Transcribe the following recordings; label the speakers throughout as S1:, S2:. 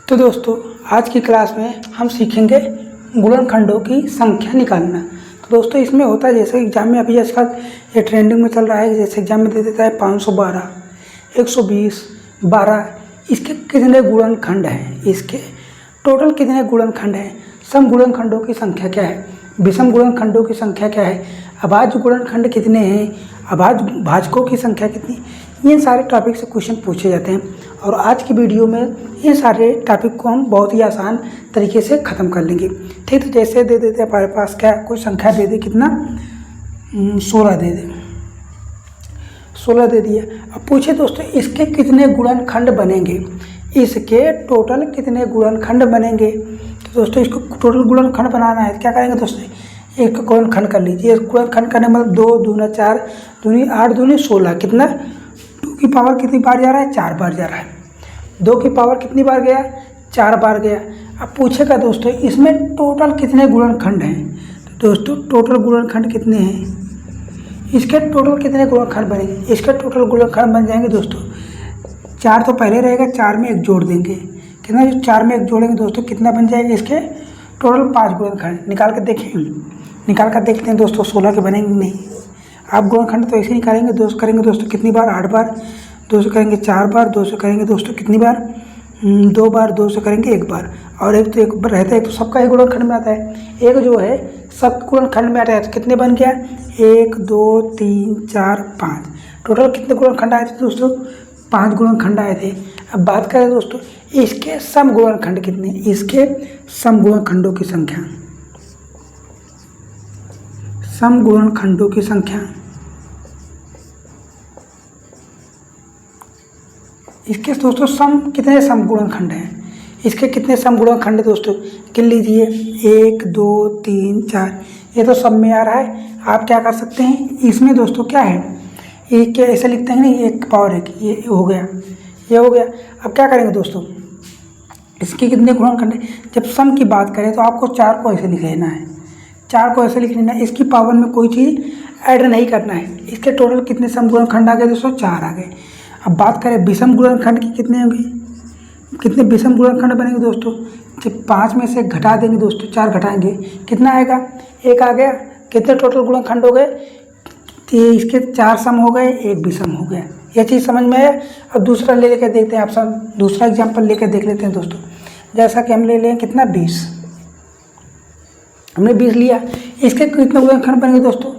S1: तो दोस्तों आज की क्लास में हम सीखेंगे गुणनखंडों की संख्या निकालना। तो दोस्तों इसमें होता है जैसे एग्जाम में अभी आजकल ये ट्रेंडिंग में चल रहा है, जैसे एग्जाम में दे देता है 512, 120, 12। इसके कितने गुणनखंड हैं, इसके टोटल कितने गुणनखंड हैं, सम गुणनखंडों की संख्या क्या है, विषम गुणनखंडों की संख्या क्या है, अभाज्य गुणनखंड कितने हैं, अभाज्य भाजकों की संख्या कितनी, ये सारे टॉपिक से क्वेश्चन पूछे जाते हैं। और आज की वीडियो में ये सारे टॉपिक को हम बहुत ही आसान तरीके से ख़त्म कर लेंगे। ठीक, तो जैसे दे देते हैं हमारे पास क्या कोई संख्या दे दे, कितना 16 दे दे, 16 दे दिया। अब पूछे दोस्तों इसके कितने गुणनखंड बनेंगे, इसके टोटल कितने गुणनखंड बनेंगे। तो दोस्तों इसको टोटल गुणनखंड बनाना है तो क्या करेंगे दोस्तों, एक गुणनखंड कर लीजिए। गुणनखंड करने मतलब 2 दूना 4, दूनी 8, दूनी 16, कितना 2 की पावर कितनी बार जा रहा है, 4 बार जा रहा है। 2 की पावर कितनी बार गया, 4 बार गया। अब पूछेगा दोस्तों इसमें टोटल कितने गुणनखंड हैं। तो दोस्तों टोटल गुणनखंड कितने हैं, इसके टोटल कितने गुणनखंड बनेंगे, इसके टोटल गुणनखंड बन जाएंगे दोस्तों 4 तो पहले रहेगा, 4 में 1 जोड़ देंगे, कितना जो 4 में 1 जोड़ेंगे दोस्तों कितना बन जाएगा, इसके टोटल 5 गुणनखंड। निकाल कर देखें, निकाल कर देखते हैं दोस्तों 16 के बनेंगे नहीं। आप गुणनखंड तो ऐसे निकालेंगे, 2 करेंगे दोस्तों कितनी बार, 8 बार, 2 से करेंगे 4 बार, 2 से करेंगे दोस्तों कितनी बार, 2 बार, 2 से करेंगे 1 बार, और एक तो एक बार रहता है, एक तो सबका ही गुणनखंड में आता है, एक जो है सब गुणनखंड में आता है। तो कितने बन गया, 1 2 3 4 5, टोटल कितने गुणनखंड आए थे दोस्तों, 5 गुणनखंड आए थे। अब बात करें दोस्तों इसके सम गुणनखंड कितने, इसके सम गुणनखंडों की संख्या, सम गुणनखंडों की संख्या, इसके दोस्तों सम कितने सम गुणनखंड हैं, इसके कितने सम गुणनखंड दोस्तों गिन लीजिए, 1 2 3 4, ये तो सब में आ रहा है। आप क्या कर सकते हैं इसमें दोस्तों क्या है, एक क्या ऐसे लिखते हैं नहीं, 1 पावर 1, ये हो गया, ये हो गया। अब क्या करेंगे दोस्तों इसके कितने गुणनखंड है, जब सम की बात करें तो आपको 4 को ऐसे लिख लेना है, 4 को ऐसे लिख लेना है, इसकी पावर में कोई चीज़ ऐड नहीं करना है। इसके टोटल कितने सम गुणनखंड आ गए दोस्तों, 4 आ गए। अब बात करें विषम गुणनखंड की कितने होंगे, कितने विषम गुणनखंड बनेंगे दोस्तों, जब 5 में से घटा देंगे दोस्तों, 4 घटाएंगे कितना आएगा, 1 आ गया। कितने टोटल गुणनखंड हो गए, तो इसके 4 सम हो गए, 1 विषम हो गया। यह चीज़ समझ में आया। अब दूसरा ले लेकर देखते हैं, आप सब दूसरा एग्जाम्पल लेकर देख लेते हैं दोस्तों। जैसा कि हम ले लें कितना 20, हमने 20 लिया, इसके कितने गुणनखंड बनेंगे दोस्तों,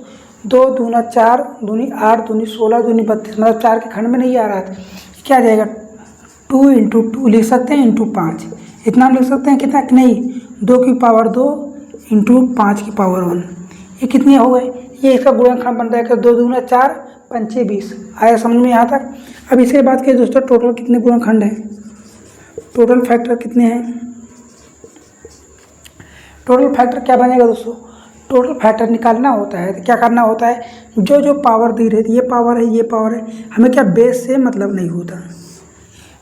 S1: 2 दूना 4, दूनी 8, दूनी 16, दूनी 32, मतलब 4 के खंड में नहीं आ रहा था, क्या आ जाएगा 2 × 2 लिख सकते हैं, × 5, इतना हम लिख सकते हैं कितना, नहीं 2 की पावर 2 × 5 की पावर 1, ये कितने हो गए, ये इसका गुणनखंड बन जाएगा 2 दूना 4, 5 20। आया समझ में यहाँ तक। अब इसके बाद के दोस्तों टोटल कितने गुणनखंड हैं, टोटल फैक्टर कितने हैं, टोटल फैक्टर क्या बनेगा दोस्तों, टोटल फैक्टर निकालना होता है तो क्या करना होता है, जो जो पावर दी रहती है, ये पावर है, ये पावर है, हमें क्या बेस से मतलब नहीं होता,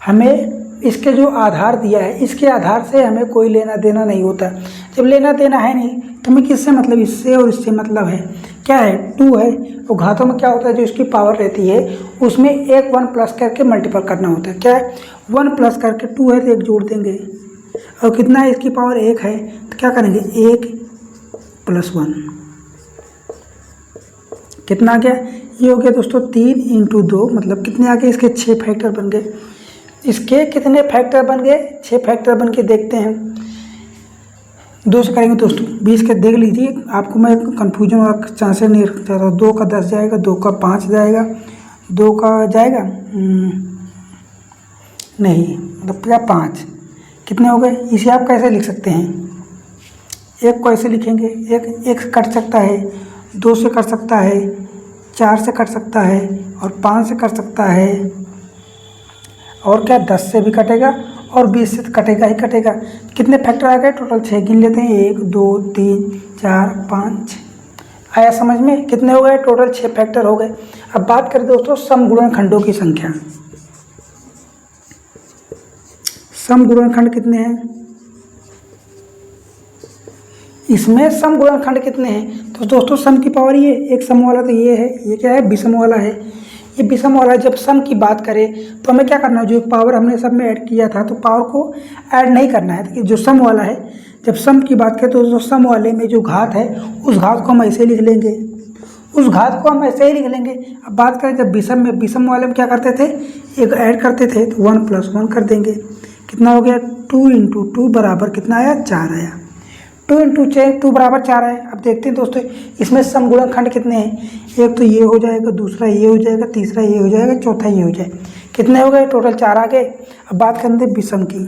S1: हमें इसके जो आधार दिया है इसके आधार से हमें कोई लेना देना नहीं होता। जब लेना देना है नहीं तो हमें किससे मतलब, इससे और इससे मतलब है, क्या है 2 है, तो घातों में क्या होता है जो इसकी पावर रहती है उसमें एक 1 प्लस करके मल्टीपल करना होता है, क्या है 1 प्लस करके 2 है तो 1 जोड़ देंगे, और कितना है इसकी पावर 1 है तो क्या करेंगे 1 + 1, कितना आ गया, ये हो गया दोस्तों 3 × 2, मतलब कितने आ गए, इसके 6 फैक्टर बन गए। इसके कितने फैक्टर बन गए, 6 फैक्टर बन के देखते हैं। 2 से करेंगे दोस्तों 20 के देख लीजिए, आपको मैं कन्फ्यूजन और चांसेस नहीं रखता था। 2 का 10 जाएगा, 2 का 5 जाएगा, 2 का जाएगा नहीं, मतलब क्या 5, कितने हो गए। इसे आप कैसे लिख सकते हैं, 1 को ऐसे लिखेंगे, 1 कट सकता है, 2 से कट सकता है, 4 से कट सकता है, और 5 से कट सकता है, और क्या 10 से भी कटेगा, और 20 से कटेगा ही कटेगा। कितने फैक्टर आ गए, टोटल 6 गिन लेते हैं, 1 2 3 4 5। आया समझ में, कितने हो गए, टोटल 6 फैक्टर हो गए। अब बात करें दोस्तों सम गुणनखंडों की संख्या, सम गुणनखंड कितने हैं, इसमें सम गुणनखंड कितने हैं। तो दोस्तों सम की पावर ये एक सम वाला तो ये है, ये क्या है विषम वाला है, ये विषम वाला जब सम की बात करें तो हमें क्या करना है, जो पावर हमने सब में ऐड किया था तो पावर को ऐड नहीं करना है। देखिए जो सम वाला है, जब सम की बात करें तो जो सम वाले में जो घात है उस घात को हम ऐसे लिख लेंगे, उस घात को हम ऐसे ही लिख लेंगे। अब बात करें जब विषम में, विषम वाले में क्या करते थे, एक ऐड करते थे तो 1 + 1 कर देंगे। कितना हो गया, 2 × 2 बराबर कितना आया, 4 आया। 2 × 2 बराबर 4 आया। अब देखते हैं दोस्तों इसमें सम गुणनखंड कितने हैं। एक तो ये हो जाएगा, दूसरा ये हो जाएगा, तीसरा ये हो जाएगा, चौथा ये हो जाएगा। कितने हो गए, टोटल 4 आ गए। अब बात करेंगे विषम की,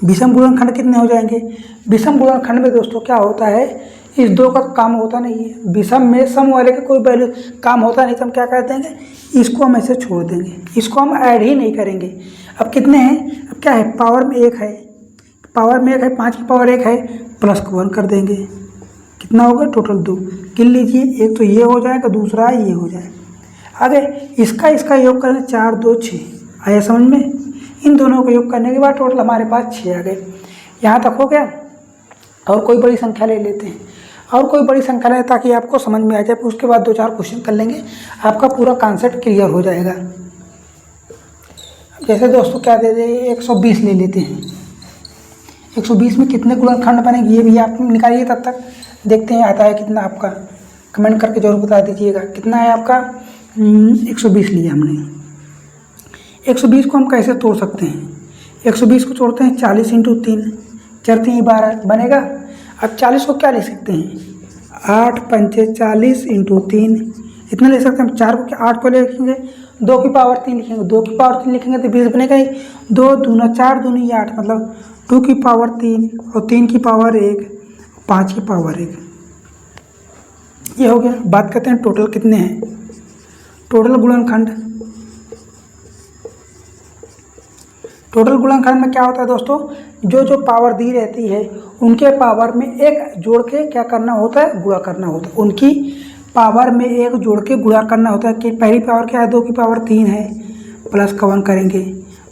S1: विषम गुणनखंड कितने हो जाएंगे। विषम गुणनखंड में दोस्तों क्या होता है, इस दो का काम होता नहीं है। विषम में सम वाले का कोई वैल्यू काम होता नहीं तो हम क्या कर देंगे, इसको हम ऐसे छोड़ देंगे, इसको हम ऐड ही नहीं करेंगे। अब कितने हैं, अब क्या है, पावर में 1 है, पावर में 1 है, 5 की पावर 1 है, प्लस को 1 कर देंगे। कितना होगा, टोटल 2। गिन लीजिए, एक तो ये हो जाएगा, दूसरा ये हो जाएगा। आगे इसका योग करें, 4 2 6 आया समझ में। इन दोनों का योग करने के बाद टोटल हमारे पास 6 आ गए। यहाँ तक हो गया। और कोई बड़ी संख्या ले लेते हैं, और कोई बड़ी संख्या लें ताकि आपको समझ में आ जाए। उसके बाद 2-4 क्वेश्चन कर लेंगे, आपका पूरा कॉन्सेप्ट क्लियर हो जाएगा। जैसे दोस्तों क्या दे दे, 120 ले लेते हैं। 120 में कितने गुणनखंड बनेंगे ये भी आप निकालिए, तब तक देखते हैं आता है कितना आपका। कमेंट करके जरूर बता दीजिएगा कितना है आपका। 120 लिया हमने। 120 को हम कैसे तोड़ सकते हैं, 120 को तोड़ते हैं 40 × 3, 4 × 12 बनेगा। अब 40 को क्या ले सकते हैं, 8 × 5 = 40 × 3 इतना ले सकते हैं। हम 4 को क्या, 8 को ले लिखेंगे, 2 की पावर 3 लिखेंगे, 2 की पावर 3 लिखेंगे तो 20 बनेगा ही। 2 दूना 4 दूनी 8, मतलब 2 की पावर 3 और 3 की पावर 1, 5 की पावर 1, ये हो गया। बात करते हैं टोटल कितने हैं, टोटल गुणनखंड। टोटल गुणनखंड में क्या होता है दोस्तों, जो पावर दी रहती है उनके पावर में 1 जोड़ के क्या करना होता है, गुणा करना होता है। उनकी पावर में 1 जोड़ के गुणा करना होता है। कि पहली पावर क्या है, 2 की पावर 3 है, प्लस का 1 करेंगे,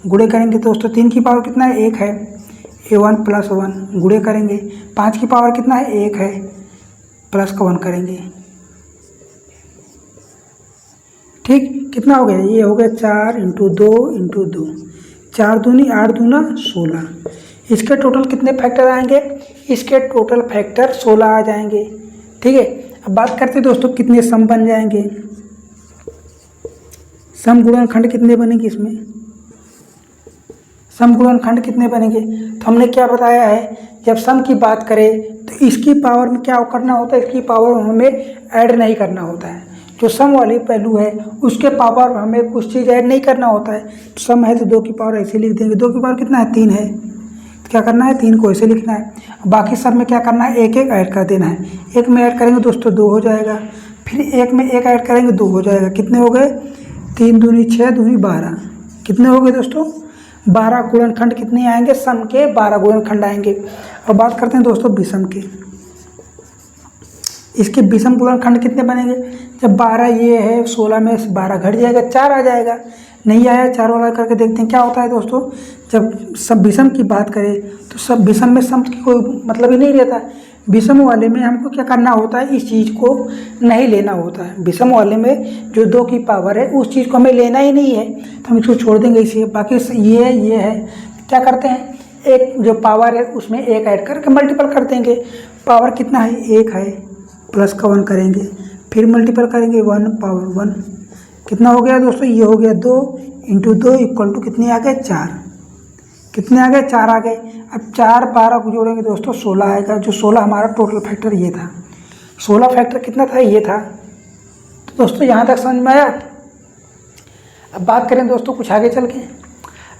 S1: गुणे करेंगे दोस्तों। 3 की पावर कितना है, 1 है, 1 + 1 गुणे करेंगे। 5 की पावर कितना है, 1 है, प्लस का 1 करेंगे। ठीक, कितना हो गया, ये हो गया 4 × 2 × 2, 4 दूनी 8 दूना 16। इसके टोटल कितने फैक्टर आएंगे, इसके टोटल फैक्टर 16 आ जाएंगे। ठीक है। अब बात करते हैं दोस्तों कितने सम बन जाएंगे, सम गुणनखंड कितने बनेंगे इसमें, सम गुणनखंड कितने बनेंगे। तो हमने क्या बताया है, जब सम की बात करें तो इसकी पावर में क्या करना होता है, इसकी पावर हमें ऐड नहीं करना होता है। जो सम वाली पहलू है उसके पावर हमें कुछ चीज़ ऐड नहीं करना होता है। सम है तो 2 की पावर ऐसे लिख देंगे, 2 की पावर कितना है, 3 है, तो क्या करना है, 3 को ऐसे लिखना है। बाकी सब में क्या करना है, 1 1 ऐड कर देना है। 1 में ऐड करेंगे दोस्तों 2 हो जाएगा, फिर 1 में 1 ऐड करेंगे 2 हो जाएगा। कितने हो गए, 3 दूनी 6 दूनी 12, कितने हो गए दोस्तों, 12 गुणनखंड कितने आएंगे, सम के 12 गुणनखंड आएंगे। और बात करते हैं दोस्तों विषम के, इसके विषम गुणनखंड कितने बनेंगे। जब 12 ये है, 16 में 12 घट जाएगा, 4 आ जाएगा। नहीं आया, 4 वाला करके देखते हैं क्या होता है दोस्तों। जब सब विषम की बात करें तो सब विषम में सम की कोई मतलब ही नहीं रहता। विषम वाले में हमको क्या करना होता है, इस चीज़ को नहीं लेना होता है। विषम वाले में जो 2 की पावर है उस चीज़ को हमें लेना ही नहीं है, तो हम इसको छोड़ देंगे इसे। बाकी ये है, क्या करते हैं, एक जो पावर है उसमें 1 ऐड करके मल्टीपल कर देंगे। पावर कितना है, 1 है, प्लस का 1 करेंगे, फिर मल्टीपल करेंगे, 1 पावर 1, कितना हो गया दोस्तों, ये हो गया 2 × 2 = कितने आ गए, 4। कितने आ गए, 4 आ गए। अब 4 12 को जोड़ेंगे दोस्तों 16 आएगा। जो 16 हमारा टोटल फैक्टर ये था, 16 फैक्टर कितना था, ये था। तो दोस्तों यहाँ तक समझ में आया। अब बात करें दोस्तों कुछ आगे चल के,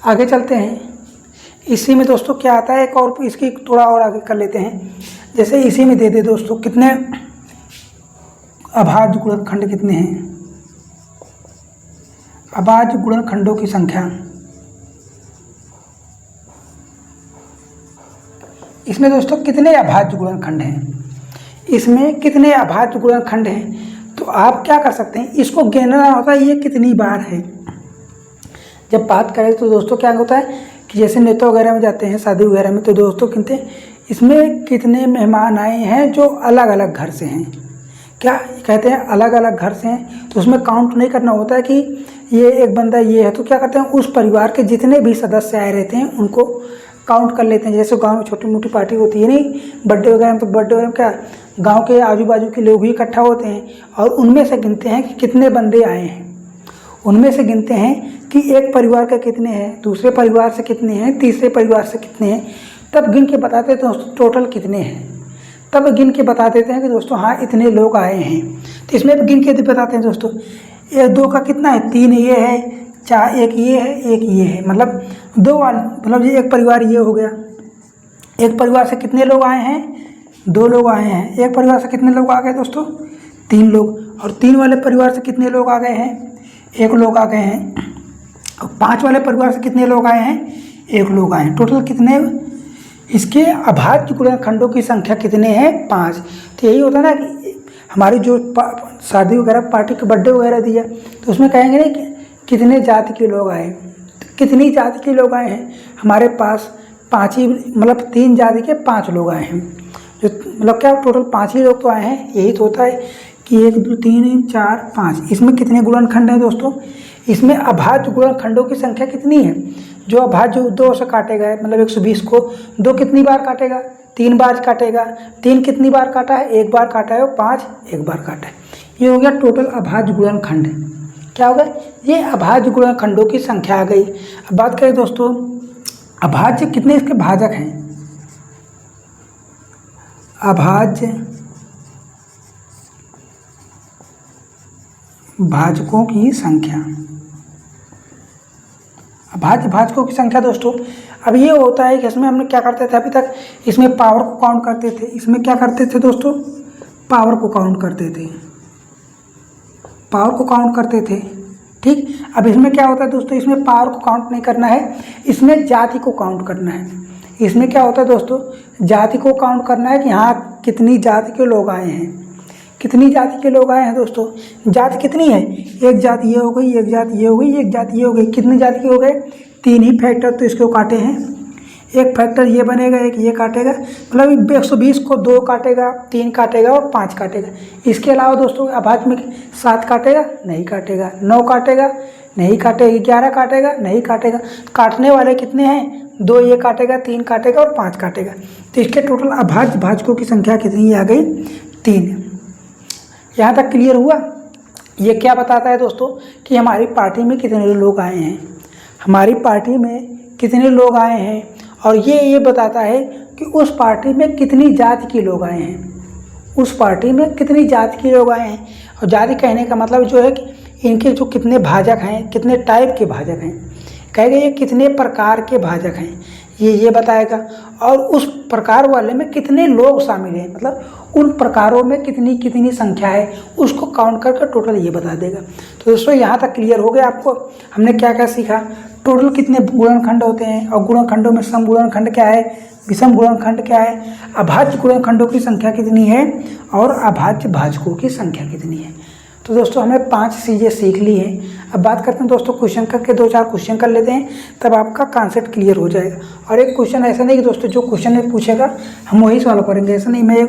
S1: आगे चलते हैं। इसी में दोस्तों क्या आता है, एक और इसकी थोड़ा और आगे कर लेते हैं। जैसे इसी में दे दे दोस्तों कितने अभाज्य गुणनखंड कितने हैं, अभाज्य गुणनखंडों की संख्या। इसमें दोस्तों कितने अभाज्य गुणनखंड हैं, इसमें कितने अभाज्य गुणनखंड हैं। तो आप क्या कर सकते हैं, इसको गिनना होता है ये कितनी बार है। जब बात करें तो दोस्तों क्या होता है कि जैसे नेता वगैरह में जाते हैं, शादी वगैरह में, तो दोस्तों गिनते हैं इसमें कितने मेहमान आए हैं जो अलग अलग घर से हैं, क्या कहते हैं अलग अलग घर से हैं, तो उसमें काउंट नहीं करना होता है कि ये एक बंदा ये है, तो क्या करते हैं उस परिवार के जितने भी सदस्य आए रहते हैं उनको काउंट कर लेते हैं। जैसे गांव में छोटी मोटी पार्टी होती है नहीं, बर्थडे वगैरह में, तो बर्थडे वगैरह में क्या गांव के आजू बाजू के लोग ही इकट्ठा होते हैं और उनमें से गिनते हैं कि कितने बंदे आए हैं, उनमें से गिनते हैं कि एक परिवार के कितने हैं, दूसरे परिवार से कितने हैं, तीसरे परिवार से कितने हैं, तब गिन के बताते हैं दोस्तों टोटल कितने हैं। तब गिन के बता देते हैं कि दोस्तों हाँ इतने लोग आए हैं। तो इसमें भी गिन के बताते हैं दोस्तों, ये 2 का कितना है, 3 ये है, 4 एक ये है, एक ये है, मतलब 2 वाले, मतलब ये एक परिवार ये हो गया। एक परिवार से कितने लोग आए हैं, 2 लोग आए हैं। एक परिवार से कितने लोग आ गए दोस्तों, 3 लोग। और 3 वाले परिवार से कितने लोग आ गए हैं, 1 लोग आ गए हैं। और 5 वाले परिवार से कितने लोग आए हैं, 1 लोग आए हैं। टोटल कितने, इसके अभाज्य गुणनखंडों की संख्या कितने हैं, 5। तो यही होता है ना कि हमारी जो शादी वगैरह पार्टी के बर्थडे वगैरह दिया, तो उसमें कहेंगे नहीं कि कितने जाति के लोग आए, कितनी जाति के लोग आए हैं, हमारे पास 5 ही, मतलब 3 जाति के 5 लोग आए हैं। जो मतलब क्या टोटल 5 ही लोग तो आए हैं। यही तो होता है कि 1 2 3 4 5। इसमें कितने गुणनखंड हैं दोस्तों, इसमें अभाज्य गुणनखंडों की संख्या कितनी है। जो अभाज्य 2 से काटेगा, मतलब 120 को 2 कितनी बार काटेगा, 3 बार काटेगा। 3 कितनी बार काटा है, 1 बार काटा है। और 5 1 बार काटा है। ये हो गया टोटल अभाज्य गुणनखंड। क्या होगा, ये अभाज्य गुणनखंडों की संख्या आ गई। अब बात करें दोस्तों अभाज्य कितने इसके भाजक हैं। अभाज्य भाजकों की संख्या, अभाज्य भाजकों की संख्या दोस्तों, अब ये होता है कि इसमें हमने क्या करते थे अभी तक, इसमें पावर को काउंट करते थे। इसमें क्या करते थे दोस्तों, पावर को काउंट करते थे, पावर को काउंट करते थे। ठीक, अब इसमें क्या होता है दोस्तों, इसमें पावर को काउंट नहीं करना है, इसमें जाति को काउंट करना है। इसमें क्या होता है दोस्तों, जाति को काउंट करना है कि हाँ कितनी जाति के लोग आए हैं, कितनी जाति के लोग आए हैं दोस्तों। जाति कितनी है, एक जाति ये हो गई, एक जाति ये हो गई, एक जाति ये हो गई। कितनी जाति के हो गए, 3 ही फैक्टर तो इसको काटे हैं। एक फैक्टर ये बनेगा, एक ये काटेगा, मतलब 120 को 2 काटेगा, 3 काटेगा और 5 काटेगा। इसके अलावा दोस्तों अभाज्य में 7 काटेगा, नहीं काटेगा। 9 काटेगा, नहीं काटेगा। 11 काटेगा, नहीं काटेगा। काटने वाले कितने हैं, 2 ये काटेगा, 3 काटेगा और 5 काटेगा। तो इसके टोटल अभाज्य भाजकों की संख्या कितनी आ गई, 3। यहाँ तक क्लियर हुआ। ये क्या बताता है दोस्तों कि हमारी पार्टी में कितने लोग आए हैं, हमारी पार्टी में कितने लोग आए हैं। और ये बताता है कि उस पार्टी में कितनी जाति के लोग आए हैं, उस पार्टी में कितनी जाति के लोग आए हैं। और जाति कहने का मतलब जो है कि इनके जो कितने भाजक हैं, कितने टाइप के भाजक हैं, कहेगा ये कितने प्रकार के भाजक हैं, ये बताएगा। और उस प्रकार वाले में कितने लोग शामिल हैं, मतलब उन प्रकारों में कितनी कितनी संख्या है, उसको काउंट करके टोटल ये बता देगा। तो दोस्तों यहाँ तक क्लियर हो गया आपको, हमने क्या क्या सीखा, टोटल कितने गुणनखंड होते हैं, और गुणनखंडों में सम गुणनखंड क्या है, विषम गुणनखंड क्या है, अभाज्य गुणनखंडों की संख्या कितनी है, और अभाज्य भाजकों की संख्या कितनी है। तो दोस्तों हमने 5 चीज़ें सीख ली हैं। अब बात करते हैं दोस्तों क्वेश्चन करके 2-4 क्वेश्चन कर लेते हैं, तब आपका कॉन्सेप्ट क्लियर हो जाएगा। और एक क्वेश्चन ऐसा नहीं कि दोस्तों जो क्वेश्चन में पूछेगा हम वही सॉल्व करेंगे, ऐसा नहीं। मैं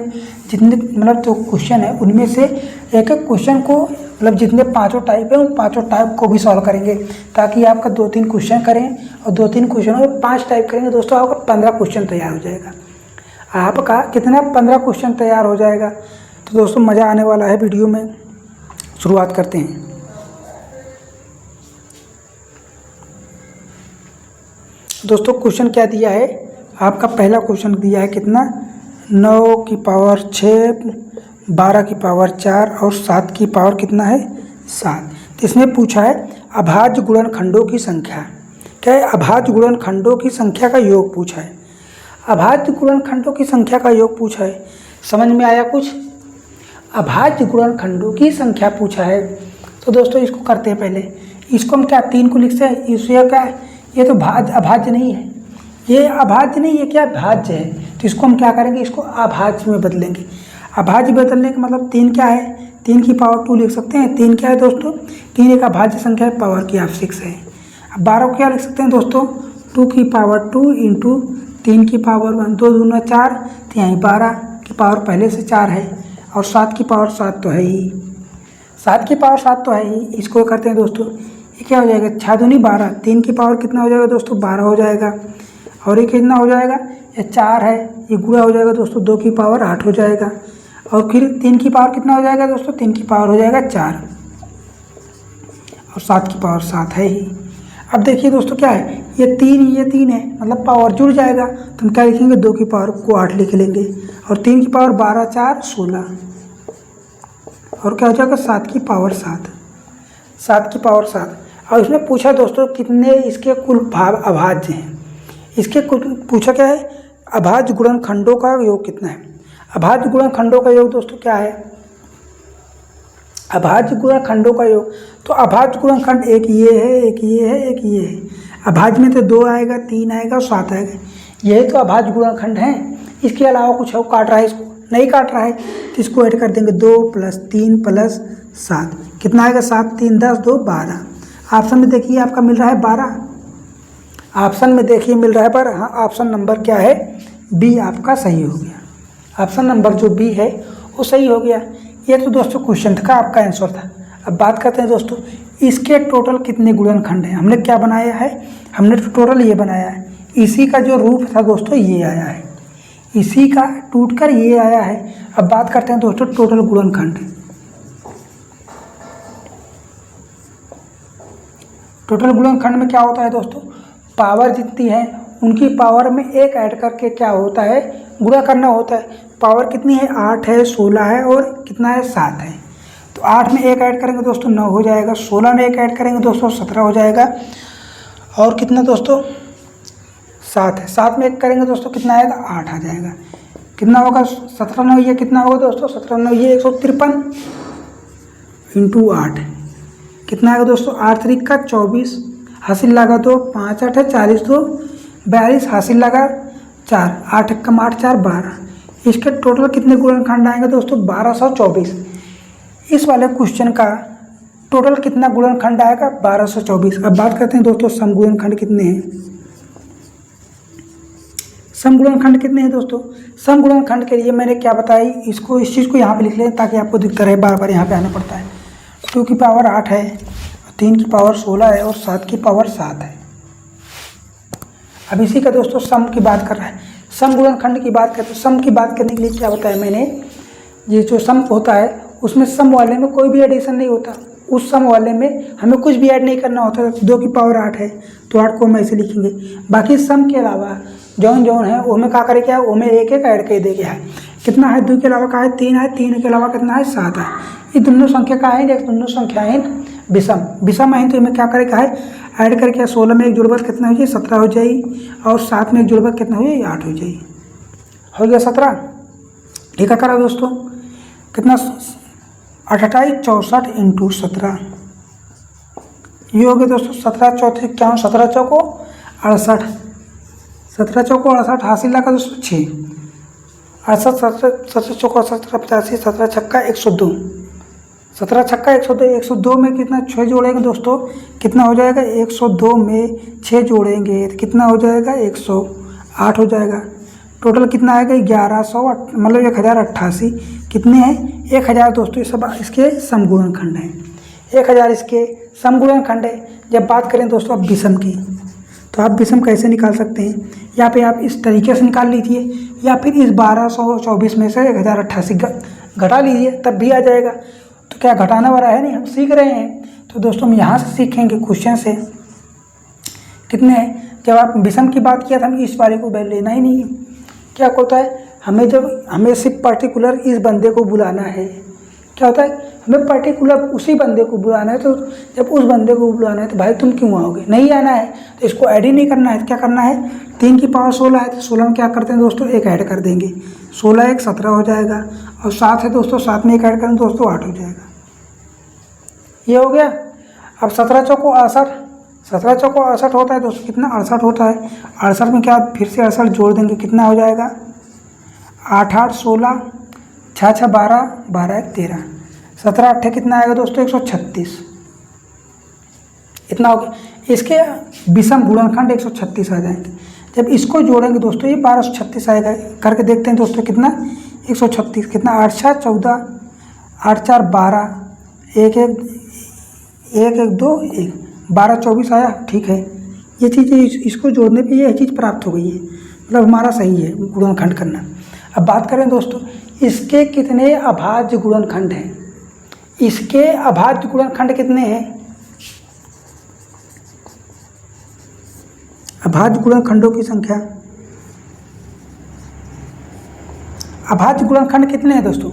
S1: जितने मतलब जो क्वेश्चन है उनमें से एक एक क्वेश्चन को, मतलब जितने 5 टाइप है उन 5 टाइप को भी सॉल्व करेंगे, ताकि आपका 2-3 क्वेश्चन करें और 2-3 क्वेश्चनों में 5 टाइप करेंगे दोस्तों, आपका 15 क्वेश्चन तैयार हो जाएगा। आपका कितना 15 क्वेश्चन तैयार हो जाएगा। तो दोस्तों मज़ा आने वाला है वीडियो में। शुरुआत करते हैं। दोस्तों क्वेश्चन क्या दिया है, आपका पहला क्वेश्चन दिया है कितना, 9 की पावर 6, 12 की पावर 4 और 7 की पावर कितना है, 7। तो इसमें पूछा है अभाज्य गुणनखंडों की संख्या। क्या है, अभाज्य गुणनखंडों की संख्या का योग पूछा है। अभाज्य गुणनखंडों की संख्या का योग पूछा है, समझ में आया कुछ। अभाज्य गुणनखंडों की संख्या पूछा है, तो दोस्तों इसको करते हैं पहले। इसको हम क्या 3 को लिखते हैं, इससे क्या है, ये तो अभाज्य नहीं है, ये अभाज्य नहीं, ये क्या भाज्य है। तो इसको हम क्या करेंगे, इसको अभाज्य में बदलेंगे। अभाज्य बदलने का मतलब 3 क्या है, 3 की पावर 2 लिख सकते हैं। 3 क्या है दोस्तों, 3 एक अभाज्य संख्या है, पावर की आप 6 है। अब 12 को क्या लिख सकते हैं दोस्तों, 2 की पावर 2 इंटू 3 की पावर 1, 2 दूना 4, तो यहाँ 12 की पावर पहले से 4 है, और 7 की पावर 7 तो है ही, 7 की पावर 7 तो है ही। इसको करते हैं दोस्तों, ये क्या हो जाएगा, 6 दूनी 12, 3 की पावर कितना हो जाएगा दोस्तों 12 हो जाएगा। और ये कितना हो जाएगा, ये 4 है, ये गुणा हो जाएगा दोस्तों 2 की पावर 8 हो जाएगा। और फिर 3 की पावर कितना हो जाएगा दोस्तों, 3 की पावर हो जाएगा 4 और 7 की पावर 7 है ही। अब देखिए दोस्तों क्या है, ये 3 है, मतलब पावर जुड़ जाएगा, तो हम क्या लिखेंगे, 2 की पावर को 8 लिख लेंगे और 3 की पावर 12 4 16 और क्या हो जाएगा 7 की पावर 7, 7 की पावर 7। और इसमें पूछा दोस्तों कितने इसके कुल अभाज्य हैं, इसके कुल पूछा क्या है, अभाज्य गुणनखंडों का योग कितना है। अभाज्य गुणनखंडों का योग दोस्तों क्या है, अभाज्य गुणनखंडों का योग, तो अभाज्य गुणनखंड एक ये है, एक ये है, एक ये है। अभाज्य में तो 2 आएगा, 3 आएगा और 7 आएगा, यही तो अभाज्य गुणनखंड हैं। इसके अलावा कुछ और काट रहा है, इसको नहीं काट रहा है, तो इसको ऐड कर देंगे 2 + 3 + 7, कितना आएगा 7 3 10 2 12। ऑप्शन में देखिए आपका मिल रहा है 12, ऑप्शन में देखिए मिल रहा है पर हाँ, ऑप्शन नंबर क्या है, बी आपका सही हो गया। ऑप्शन नंबर जो बी है वो सही हो गया। ये तो दोस्तों क्वेश्चन का आपका आंसर था। अब बात करते हैं दोस्तों, इसके टोटल कितने गुणनखंड हैं। हमने क्या बनाया है, हमने टोटल ये बनाया है, इसी का जो रूप था दोस्तों ये आया है, इसी का टूटकर ये आया है। अब बात करते हैं दोस्तों टोटल गुणनखंड। टोटल गुणनखंड में क्या होता है दोस्तों, पावर जितनी है उनकी पावर में 1 ऐड करके क्या होता है, गुणा करना होता है। पावर कितनी है, 8 है, 16 है और कितना है 7 है। तो 8 में 1 ऐड करेंगे दोस्तों 9 हो जाएगा, 16 में 1 ऐड करेंगे दोस्तों 17 हो जाएगा और कितना दोस्तों 7 है, 7 में 1 करेंगे दोस्तों कितना आएगा 8 आ जाएगा। कितना होगा 17 9 ये कितना होगा दोस्तों, 17 9 ये 153 × 8 कितना आएगा दोस्तों, 8 3 का 24, हासिल लगा तो 5 8 है 40 2 42, हासिल लगा 4, 8 1 8 4 12। इसके टोटल कितने गुणनखंड आएंगे दोस्तों 1224। इस वाले क्वेश्चन का टोटल कितना गुणनखंड आएगा 1224। अब बात करते हैं दोस्तों समगुणनखंड कितने हैं। समगुणनखंड कितने हैं दोस्तों, समगुणनखंड के लिए मैंने क्या बताई, इसको इस चीज़ को यहाँ पे लिख लें ताकि आपको दिखता रहे, बार बार यहाँ पे आना पड़ता है। 2 की पावर 8 है, 3 की पावर 16 है और 7 की पावर 7 है। अब इसी का दोस्तों सम की बात कर रहा है, सम गुणनखंड की बात करते हैं। सम की बात करने के लिए क्या बताया मैंने, ये जो सम होता है उसमें सम वाले में कोई भी एडिशन नहीं होता, उस सम वाले में हमें कुछ भी ऐड नहीं करना होता। 2 की पावर 8 है तो 8 को हम ऐसे लिखेंगे, बाकी सम के अलावा जौन जौन है वो में क्या करे, क्या वो में एक एक ऐड कर दे गया है। कितना है, 2 के अलावा का है 3 है, 3 के अलावा कितना है 7 है। ये दोनों संख्या का है, दोनों संख्या है विषम, विषम है तो इनमें क्या करे, क्या है ऐड करके 16 में 1 जुड़बत कितना हो जाए 17 हो जाएगी और 7 में 1 जुड़बत कितना हो जाए 8 हो जाएगी, हो गया 17। ठीक है करा दोस्तों, कितना 28 64 × 17 ये हो गया दोस्तों 17 चौथे 51, 17 चौको 68, 17 चौको 68, हासिल लगा दोस्तों 6, 68 17 चौको 68 85, 17 छक्का 102, 17 छक्का 102, 102 में कितना 6 जोड़ेंगे दोस्तों, कितना हो जाएगा 102 में 6 जोड़ेंगे तो कितना हो जाएगा 108 हो जाएगा। टोटल कितना आएगा 1100, मतलब 1088। कितने हैं 1000 दोस्तों, ये सब इसके समगुणनखंड हैं, 1000 इसके समगुणनखंड है। जब बात करें दोस्तों अब विषम की, तो आप विषम कैसे निकाल सकते हैं, यहाँ पे आप इस तरीके से निकाल लीजिए या फिर इस 1224 में से 1088 घटा लीजिए तब भी आ जाएगा। तो क्या घटाना वाला है नहीं, हम सीख रहे हैं। तो दोस्तों हम यहाँ से सीखेंगे क्वेश्चन से कितने हैं। जब आप विषम की बात किया था हम इस वाले को लेना ही नहीं, क्या होता है हमें सिर्फ पर्टिकुलर इस बंदे को बुलाना है, क्या होता है हमें पर्टिकुलर उसी बंदे को बुलाना है। तो जब उस बंदे को बुलाना है तो भाई तुम क्यों आओगे, नहीं आना है तो इसको ऐड ही नहीं करना है। तो क्या करना है, 3 की पावर 16 है तो 16 में क्या करते हैं दोस्तों 1 ऐड कर देंगे, 16 1 17 हो जाएगा और 7 है दोस्तों 7 में 1 ऐड करें दोस्तों 8 हो जाएगा, ये हो गया। अब 17 चौको 68, 17 चौको 68 होता है दोस्तों, कितना 68 होता है। 68 में क्या फिर से 68 जोड़ देंगे, कितना हो जाएगा 8 8 16, 6 6 12, 12 1 13, 17 8 कितना आएगा दोस्तों 136, इतना हो गया। इसके विषम गुणनखंड 136 आ जाएंगे। जब इसको जोड़ेंगे दोस्तों ये 1236 आएगा। करके देखते हैं दोस्तों कितना 136 कितना 8 6 14 8 4 12 1 1 1 1 2 1 12 24 आया। ठीक है, ये चीज़ इसको जोड़ने पे ये चीज़ प्राप्त हो गई है, मतलब हमारा सही है गुणनखंड करना। अब बात करें दोस्तों, इसके कितने अभाज्य गुणनखंड हैं? इसके अभाज्य गुणनखंड कितने हैं? अभाज्य गुणनखंडों की संख्या, अभाज्य गुणनखंड कितने हैं दोस्तों?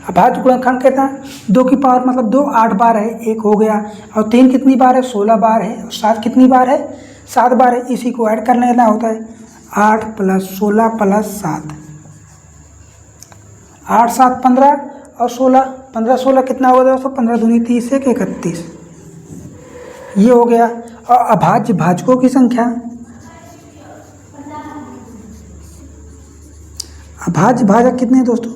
S1: अभाज्य गुणनखंड कितना है? 2 की पावर मतलब 2 8 बार है, 1 हो गया। और 3 कितनी बार है? 16 बार है। और 7 कितनी बार है? 7 बार है। इसी को ऐड कर लेना होता है, 8 + 16 + 7, 8 7 15 और 16 15 16 कितना होगा दोस्तों? 15 दूनी 30 1 31, ये हो गया। और अभाज्य भाजकों की संख्या, अभाज्य भाजक कितने हैं दोस्तों?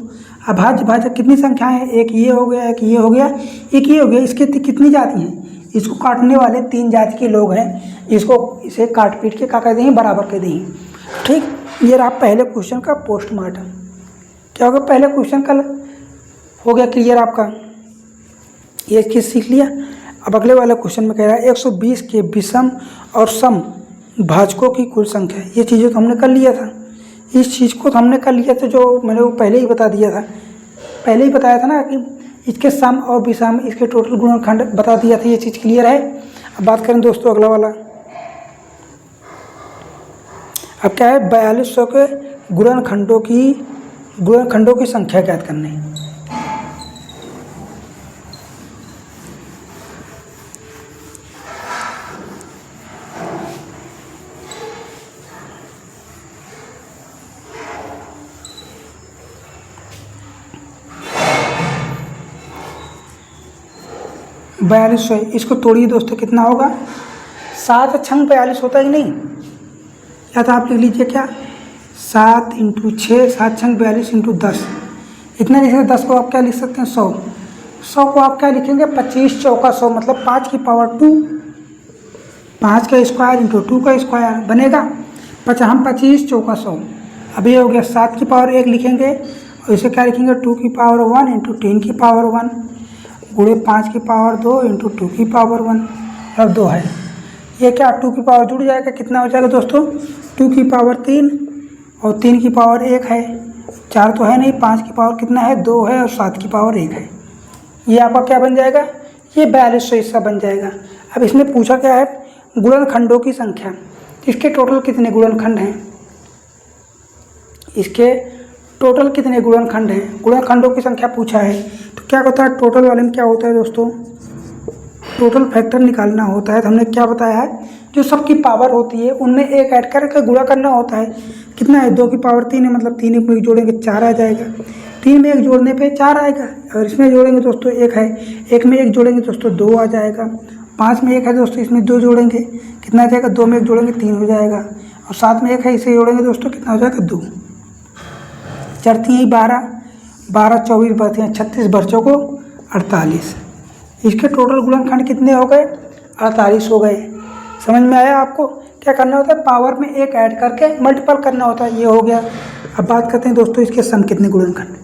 S1: अभाज्य भाजक कितनी संख्याएं हैं? एक ये हो गया, एक ये हो गया, एक ये हो गया। इसके कितनी जाति हैं? इसको काटने वाले 3 जाति के लोग हैं। इसे काट पीट के क्या कर देंगे? बराबर कर देंगे। ठीक, ये रहा पहले क्वेश्चन का पोस्टमार्टम। क्या होगा? पहले क्वेश्चन का हो गया क्लियर आपका, ये चीज़ सीख लिया। अब अगले वाले क्वेश्चन में कह रहा है 120 के विषम और सम भाजकों की कुल संख्या। ये चीज़ें तो हमने कर लिया था, इस चीज़ को तो हमने कर लिया था, जो मैंने वो पहले ही बता दिया था, पहले ही बताया था ना कि इसके सम और विषम, इसके टोटल गुणनखंड बता दिया था। ये चीज़ क्लियर है। अब बात करें दोस्तों अगला वाला, अब क्या है? 4200 के गुणनखंडों की संख्या ज्ञात करनी है। बयालीस सौ, इसको तोड़िए दोस्तों, कितना होगा? 7 छंग 42 होता है कि नहीं? या तो आप लिख लीजिए क्या, 7 × 6 7 छंग 42 × 10, इतना लिखेंगे। 10 को आप क्या लिख सकते हैं? 100। 100 को आप क्या लिखेंगे? 25 चौका 100, मतलब 5 की पावर 2, 5 का स्क्वायर × 2 का स्क्वायर बनेगा। हम 25 चौका 100। अब ये हो गया। 7 की पावर 1 लिखेंगे और इसे क्या लिखेंगे? 2 की पावर 1 × 10 की पावर 1 गुणे 5 की पावर 2 × 2 की पावर 1, अब 2 है। ये क्या 2 की पावर जुड़ जाएगा, कितना हो जाएगा दोस्तों? 2 की पावर 3 और 3 की पावर 1 है, 4 तो है नहीं। 5 की पावर कितना है? 2 है। और 7 की पावर 1 है। ये आपका क्या बन जाएगा? ये 4200 हिस्सा बन जाएगा। अब इसमें पूछा क्या है? गुणनखंडों की संख्या। इसके टोटल कितने गुणनखंड हैं? इसके टोटल कितने गुणनखंड हैं? गुणनखंडों की संख्या पूछा है। तो क्या होता है टोटल वाले में? क्या होता है दोस्तों? टोटल फैक्टर निकालना होता है। तो हमने क्या बताया है? जो सबकी पावर होती है उनमें एक ऐड करके गुणा करना होता है। कितना है? 2 की पावर 3 है, मतलब 3 में एक जोड़ेंगे 4 आ जाएगा। 3 में 1 जोड़ने पे 4 आएगा। और इसमें जोड़ेंगे दोस्तों 1 है, 1 में 1 जोड़ेंगे दोस्तों 2 आ जाएगा। 5 में 1 है दोस्तों, इसमें 2 जोड़ेंगे कितना आ जाएगा? 2 में 1 जोड़ेंगे 3 हो जाएगा। और 7 में 1 है, इसे जोड़ेंगे दोस्तों कितना हो जाएगा? 2। चढ़ती हैं 12, 12 24 बढ़ती हैं 36, बच्चों को 48। इसके टोटल गुणनखंड कितने हो गए? 48 हो गए। समझ में आया आपको? क्या करना होता है? पावर में 1 ऐड करके मल्टीपल करना होता है। ये हो गया। अब बात करते हैं दोस्तों इसके सम कितने गुणनखंड।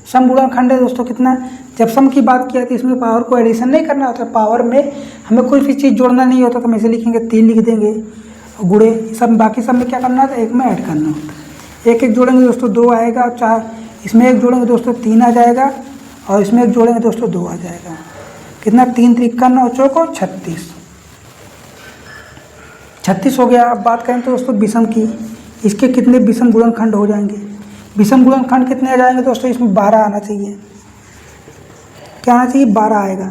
S1: सम गुणनखंड है दोस्तों कितना? जब सम की बात किया तो इसमें पावर को एडिशन नहीं करना होता। पावर में हमें कोई भी चीज़ जोड़ना नहीं होता, तो हम इसे लिखेंगे 3 लिख देंगे। गुणे सब, बाकी सब में क्या करना होता है? 1 में ऐड करना होता है। 1 1 जोड़ेंगे दोस्तों 2 आएगा। और 4 इसमें 1 जोड़ेंगे दोस्तों 3 आ जाएगा। और इसमें 1 जोड़ेंगे दोस्तों 2 आ जाएगा। कितना? 3 3 51 और 4 को 36, 36 हो गया। अब बात करें तो दोस्तों विषम की। इसके कितने विषम गुणनखंड हो जाएंगे? विषम गुणनखंड कितने आ जाएंगे दोस्तों? इसमें 12 आना चाहिए। क्या आना चाहिए? 12 आएगा,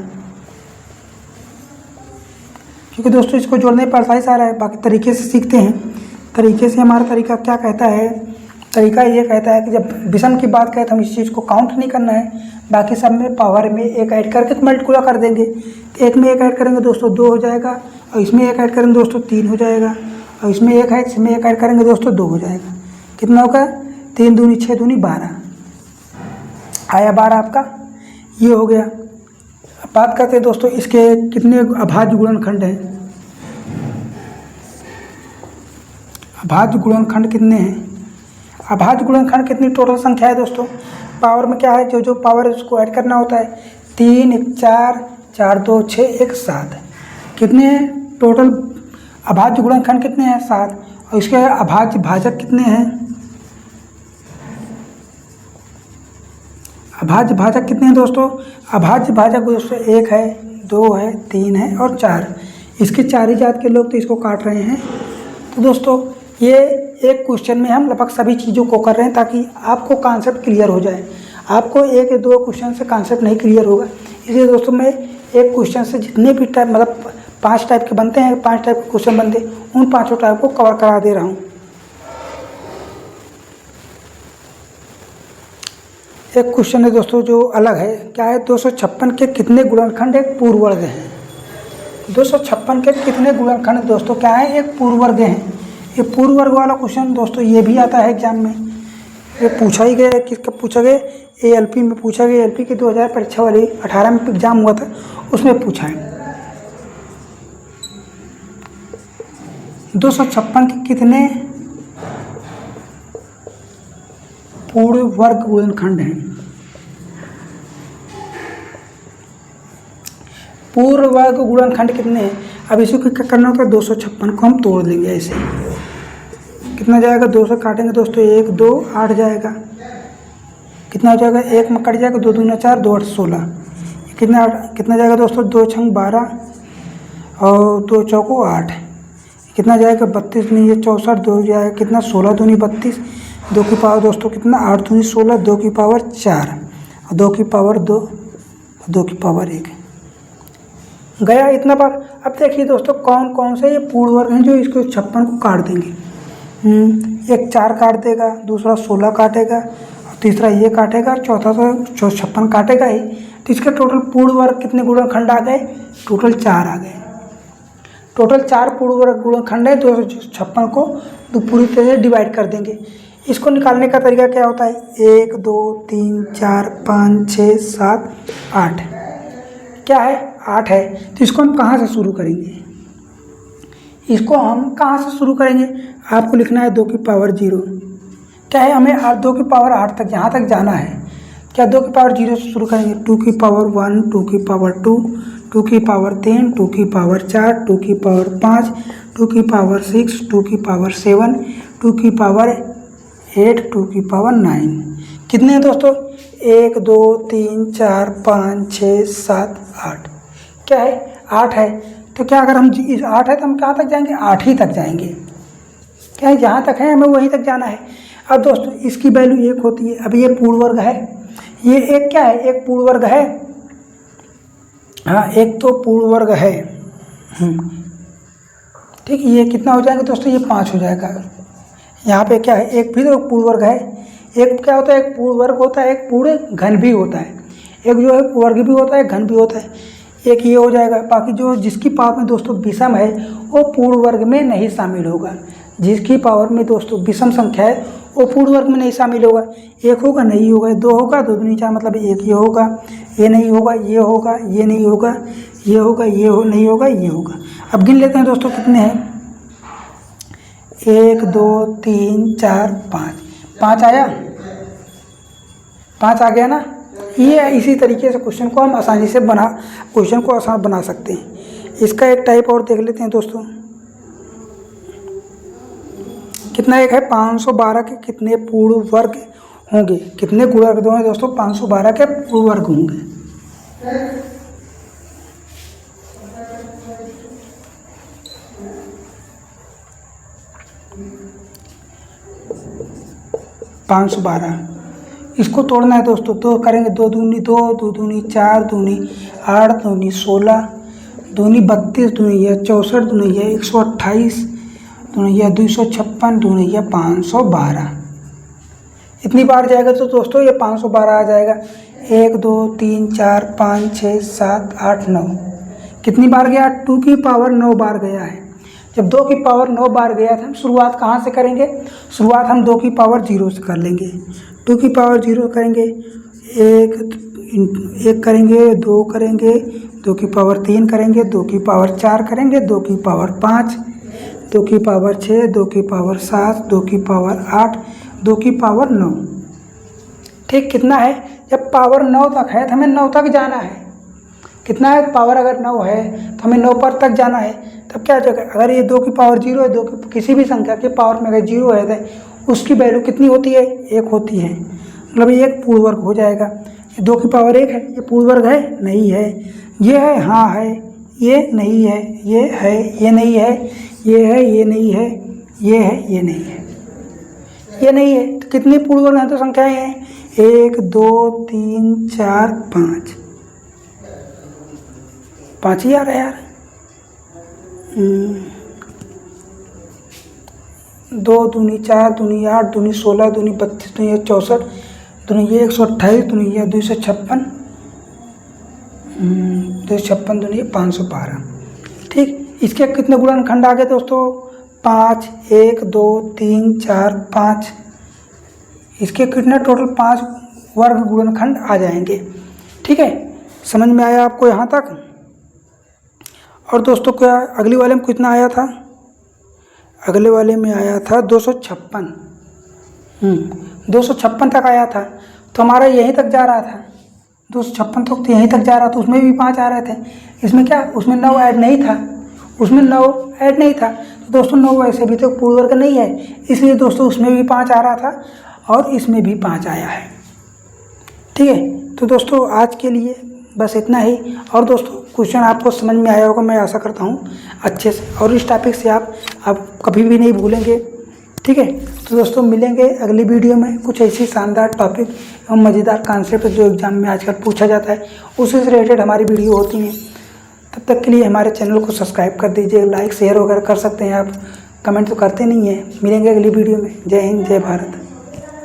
S1: क्योंकि दोस्तों इसको जोड़ने पर 48 आ रहा है। बाकी तरीके से सीखते हैं। तरीके से हमारा तरीका क्या कहता है? तरीका ये कहता है कि जब विषम की बात करें तो हम इस चीज़ को काउंट नहीं करना है। बाकी सब में पावर में 1 ऐड करके तो मल्टीप्लाई कर देंगे। तो 1 में 1 ऐड करेंगे दोस्तों 2 हो जाएगा। और इसमें 1 ऐड करेंगे दोस्तों 3 हो जाएगा। और इसमें 1 है, इसमें 1 ऐड करेंगे दोस्तों 2 हो जाएगा। कितना होगा? 3 दूनी 6 दूनी 12 आया। 12 आपका ये हो गया। अब बात करते हैं दोस्तों इसके कितने अभाज्य गुणनखंड हैं। अभाज्य गुणनखंड कितने हैं? अभाज्य गुणनखंड कितनी टोटल संख्या है दोस्तों? पावर में क्या है, जो जो पावर है उसको ऐड करना होता है। 3 1 4, 4 2 6 1 7, कितने हैं टोटल अभाज्य गुणनखंड कितने हैं 7, और इसके अभाज्य भाजक कितने हैं, अभाज्य भाजक कितने हैं दोस्तों, अभाज्य भाजक दोस्तों 1 है, 2 है, 3 है और 4। इसके 4 ही जात के लोग तो इसको काट रहे हैं। तो दोस्तों ये एक क्वेश्चन में हम लगभग सभी चीज़ों को कर रहे हैं ताकि आपको कॉन्सेप्ट क्लियर हो जाए। आपको एक या दो क्वेश्चन से कॉन्सेप्ट नहीं क्लियर होगा, इसलिए दोस्तों मैं एक क्वेश्चन से जितने भी टाइप मतलब 5 टाइप के बनते हैं, 5 टाइप के क्वेश्चन बनते हैं, उन 5 टाइप को कवर करा दे रहा हूँ। एक क्वेश्चन है दोस्तों जो अलग है, क्या है 256 के कितने गुणनखंड एक पूर्ण वर्ग हैं। 256 के कितने गुणनखंड दोस्तों क्या है, एक पूर्ण वर्ग हैं। ये पूर्ण वर्ग वाला क्वेश्चन दोस्तों ये भी आता है एग्जाम में, ये पूछा ही गया है। किसका पूछा गया, ALP में पूछा गया। ALP की 2000 परीक्षा वाली 18 में एग्जाम हुआ था, उसमें पूछा है। 256 के कितने पूर्ण वर्ग गुणनखंड हैं। पूर्ण वर्ग गुणनखंड कितने हैं। अब इसको क्या करना होता है, 256 को हम तोड़ लेंगे ऐसे। कितना जाएगा, 2 से काटेंगे दोस्तों 1 2 8 जाएगा। कितना हो जाएगा, 1 में कट जाएगा, 2 दूना 4, 2 8 16। कितना जाएगा दोस्तों, 2 छंग 12 और 2 चौको 8। कितना जाएगा, 32 नहीं, ये 64, 2 जाएगा कितना, 16 दूनी 32, 2 की पावर दोस्तों कितना, 8 दूनी 16, 2 की पावर 4, 2 की पावर 2, 2 की पावर 1 गया इतना बार। अब देखिए दोस्तों कौन कौन से ये पूर्ण वर्ग हैं जो इसको 56 को काट देंगे। एक 4 काट देगा, दूसरा 16 काटेगा, और तीसरा ये काटेगा, और चौथा तो 56 काटेगा ही। तो इसके टोटल पूर्ण वर्ग कितने गुणनखंड आ गए, टोटल 4 आ गए। टोटल 4 पूर्ण वर्ग गुणनखंड है। 256 को तो पूरी तरह से डिवाइड कर देंगे। इसको निकालने का तरीका क्या होता है, 1 2 3 4 5 6 7 8, क्या है 8 है। तो इसको हम कहाँ से शुरू करेंगे, इसको हम कहाँ से शुरू करेंगे, आपको लिखना है 2 की पावर 0। क्या है, हमें 2 की पावर 8 तक यहाँ तक जाना है। क्या 2 की पावर 0 से शुरू करेंगे, 2 की पावर 1, 2 की पावर 2, 2 की पावर 3, 2 की पावर 4, 2 की पावर 5, 2 की पावर 6, 2 की पावर 7, 2 की पावर 8, 2 की पावर 9। कितने हैं दोस्तों, 1 2 3 4 5 6 7 8। क्या है, 8 है। तो क्या अगर हम इस 8 है तो हम कहाँ तक जाएंगे, 8 ही तक जाएंगे। क्या है, जहाँ तक है हमें वहीं तक जाना है। अब दोस्तों इसकी वैल्यू 1 होती है। अब ये पूर्ण वर्ग है, ये एक क्या है, एक पूर्ण वर्ग है। हाँ, एक तो पूर्ण वर्ग है। ठीक, ये कितना हो जाएगा दोस्तों, ये 5 हो जाएगा। यहाँ पे क्या है, एक भी तो पूर्ण वर्ग है। एक क्या होता है, एक पूर्ण वर्ग होता है, एक पूर्ण घन भी होता है। एक जो है वर्ग भी होता है, घन भी होता है। एक ये हो जाएगा। बाकी जो जिसकी पावर में दोस्तों विषम है वो पूर्ण वर्ग में नहीं शामिल होगा। जिसकी पावर में दोस्तों विषम संख्या है वो पूर्ण वर्ग में नहीं शामिल होगा। 1 होगा, नहीं होगा, 2 होगा, 2 दूनी 4 मतलब 1 ये होगा, ये नहीं होगा, ये होगा, ये नहीं होगा, ये होगा, ये नहीं होगा, ये होगा। अब गिन लेते हैं दोस्तों कितने हैं, 1 2 3 4 5, 5 आया, 5 आ गया ना। ये इसी तरीके से क्वेश्चन को हम आसानी से क्वेश्चन को आसान बना सकते हैं। इसका एक टाइप और देख लेते हैं दोस्तों। कितना एक है, 512 के कितने पूर्ण वर्ग होंगे। कितने गुणक होंगे दोस्तों, 512 के पूर्ण वर्ग होंगे। पाँच सौ 12 इसको तोड़ना है दोस्तों। तो करेंगे 2 दूनी 2, 2 दूनी 4, दूनी 8, दूनी 16, दूनी 32, दूनी 64, दूनी 128, दूनी 256, दूनी 512। इतनी बार जाएगा तो दोस्तों ये 512 आ जाएगा। 1 2 3 4 5 6 7 8 9। कितनी बार गया, 2 की पावर 9 बार गया है। जब 2 की पावर 9 बार गया था, हम शुरुआत कहाँ से करेंगे, शुरुआत हम 2 की पावर 0 से कर लेंगे। 2 की पावर 0 करेंगे, 1 करेंगे, 2 करेंगे, 2 की पावर 3 करेंगे, 2 की पावर 4 करेंगे, 2 की पावर 5, 2 की पावर 6, 2 की पावर 7, 2 की पावर 8, 2 की पावर 9। ठीक, कितना है, जब पावर 9 तक है तो हमें 9 तक जाना है। कितना है, पावर अगर 9 है तो हमें 9 पर तक जाना है। तब क्या जगह, अगर ये 2 की पावर 0 है, 2 की किसी भी संख्या के पावर में अगर 0 है तो उसकी वैल्यू कितनी होती है, 1 होती है। मतलब ये एक पूर्ण वर्ग हो जाएगा। ये 2 की पावर 1 है, ये पूर्ण वर्ग है, नहीं है। ये है, हाँ है, ये नहीं है, ये है, ये नहीं है, ये है, ये नहीं है, ये है, ये नहीं है, ये नहीं है। तो कितनी पूर्ण वर्ग हैं तो संख्याएं हैं, 1 2 3 4 5, 5 ही आ रहा है यार। 2 दूनी 4 दूनी 8 दूनी 16 दूनी 32 दूनी 64 दूनी 128 दूनी 256 256 दूनी 512। ठीक, इसके कितने गुणनखंड आ गए दोस्तों, 5 1 2 3 4 5। इसके कितने टोटल 5 वर्ग गुणनखंड आ जाएंगे। ठीक है, समझ में आया आपको यहाँ तक। और दोस्तों क्या अगली वाले में कितना आया था, अगले वाले में आया था 256। 256 तक आया था, तो हमारा यहीं तक जा रहा था, 256 तक तो यहीं तक जा रहा था। उसमें भी 5 आ रहे थे। इसमें क्या, उसमें 9 ऐड नहीं था, उसमें 9 ऐड नहीं था। तो दोस्तों 9 वैसे भी तो पूर्ण वर्ग नहीं है, इसलिए दोस्तों उसमें भी 5 आ रहा था और इसमें भी 5 आया है। ठीक है, तो दोस्तों आज के लिए बस इतना ही। और दोस्तों क्वेश्चन आपको समझ में आया होगा, मैं आशा करता हूँ अच्छे से, और इस टॉपिक से आप कभी भी नहीं भूलेंगे। ठीक है, तो दोस्तों मिलेंगे अगली वीडियो में कुछ ऐसी शानदार टॉपिक एवं मज़ेदार कॉन्सेप्ट जो एग्जाम में आजकल पूछा जाता है, उसी से रिलेटेड हमारी वीडियो होती हैं। तब तक के लिए हमारे चैनल को सब्सक्राइब कर दीजिए, लाइक शेयर वगैरह कर सकते हैं आप, कमेंट तो करते नहीं हैं। मिलेंगे अगली वीडियो में। जय हिंद, जय भारत।